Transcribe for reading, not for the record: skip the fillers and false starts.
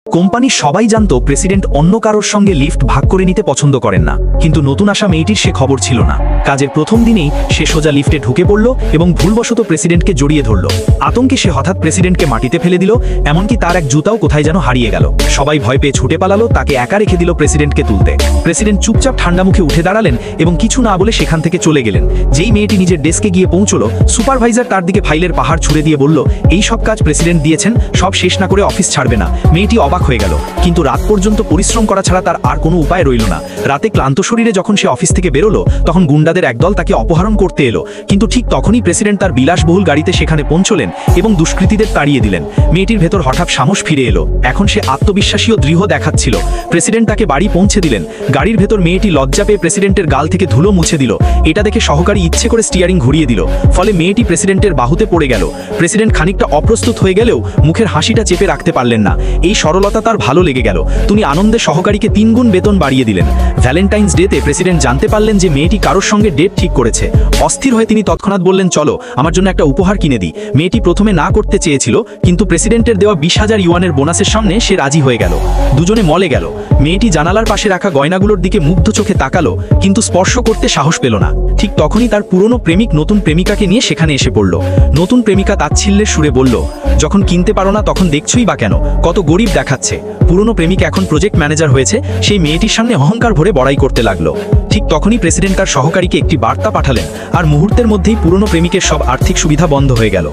কোম্পানির সবাই জানতো প্রেসিডেন্ট অন্য কারোর সঙ্গে লিফট ভাগ করে নিতে পছন্দ করেন না, কিন্তু নতুন আসা মেয়েটির সে খবর ছিল না। কাজের প্রথম দিনেই সে সোজা লিফটে ঢুকে পড়ল এবং ভুলবশত প্রেসিডেন্টকে জড়িয়ে ধরল। আতঙ্কে সে হঠাৎ প্রেসিডেন্টকে মাটিতে ফেলে দিল, এমনকি তার এক জুতাও কোথায় যেন হারিয়ে গেল। সবাই ভয় পেয়ে ছুটে পালালো, তাকে একা রেখে দিল প্রেসিডেন্টকে তুলতে। প্রেসিডেন্ট চুপচাপ ঠান্ডা মুখে উঠে দাঁড়ালেন এবং কিছু না বলে সেখান থেকে চলে গেলেন। যেই মেয়েটি নিজের ডেস্কে গিয়ে পৌঁছলো, সুপারভাইজার তার দিকে ফাইলের পাহাড় ছুড়ে দিয়ে বলল, এই সব কাজ প্রেসিডেন্ট দিয়েছেন, সব শেষ না করে অফিস ছাড়বে না। মেয়েটি অবাক হয়ে গেল, কিন্তু রাত পর্যন্ত পরিশ্রম করা ছাড়া তার আর কোনো উপায় রইল না। রাতে ক্লান্ত শরীরে যখন সে অফিস থেকে বেরোলো, তখন গুন্ডাদের একদল তাকে অপহরণ করতে এলো। কিন্তু ঠিক তখনই প্রেসিডেন্ট তার বিলাসবহুল গাড়িতে সেখানে পৌঁছলেন এবং দুষ্কৃতীদের তাড়িয়ে দিলেন। মেয়েটির ভেতর হঠাৎ সাহস ফিরে এলো, এখন সে আত্মবিশ্বাসী ও দৃঢ় দেখাচ্ছিল। প্রেসিডেন্ট তাকে বাড়ি পৌঁছে দিলেন। গাড়ির ভেতর মেয়েটি লজ্জা পেয়ে প্রেসিডেন্টের গাল থেকে ধুলো মুছে দিল। এটা দেখে সহকারী ইচ্ছে করে স্টিয়ারিং ঘুরিয়ে দিল, ফলে মেয়েটি প্রেসিডেন্টের বাহুতে পড়ে গেল। প্রেসিডেন্ট খানিকটা অপ্রস্তুত হয়ে গেলেও মুখের হাসিটা চেপে রাখতে পারলেন না। এই সরলতা তার ভালো লেগে গেল। তিনি আনন্দে সহকারীকে 3 গুণ বেতন বাড়িয়ে দিলেন। ভ্যালেন্টাইন্স ডেতে প্রেসিডেন্ট জানতে পারলেন যে মেয়েটি কারোর সঙ্গে ডেট ঠিক করেছে। অস্থির হয়ে তিনি তৎক্ষণাৎ বললেন, চলো আমার জন্য একটা উপহার কিনে দিই। মেয়েটি প্রথমে না করতে চেয়েছিল, কিন্তু প্রেসিডেন্টের দেওয়া 20,000 ইউয়ানের বোনাসের সামনে সে রাজি হয়ে গেল। দুজনে মলে গেল। মেয়েটি জানালার পাশে রাখা গয়নাগুলোর দিকে মুগ্ধ চোখে তাকালো, কিন্তু স্পর্শ করতে সাহস পেল না। ঠিক তখনই তার পুরনো প্রেমিক নতুন প্রেমিকাকে নিয়ে সেখানে এসে পড়ল। নতুন প্রেমিকা তাচ্ছিল্যের সুরে বলল, যখন কিনতে পারো না তখন দেখছই বা কেন, কত গরিব দেখাচ্ছে। পুরনো প্রেমিক এখন প্রজেক্ট ম্যানেজার হয়েছে, সেই মেয়েটির সামনে অহংকার ভরে বড়াই করতে লাগলো। ঠিক তখনই প্রেসিডেন্ট তার সহকারীকে একটি বার্তা পাঠালেন, আর মুহূর্তের মধ্যেই পুরনো প্রেমিকের সব আর্থিক সুবিধা বন্ধ হয়ে গেল।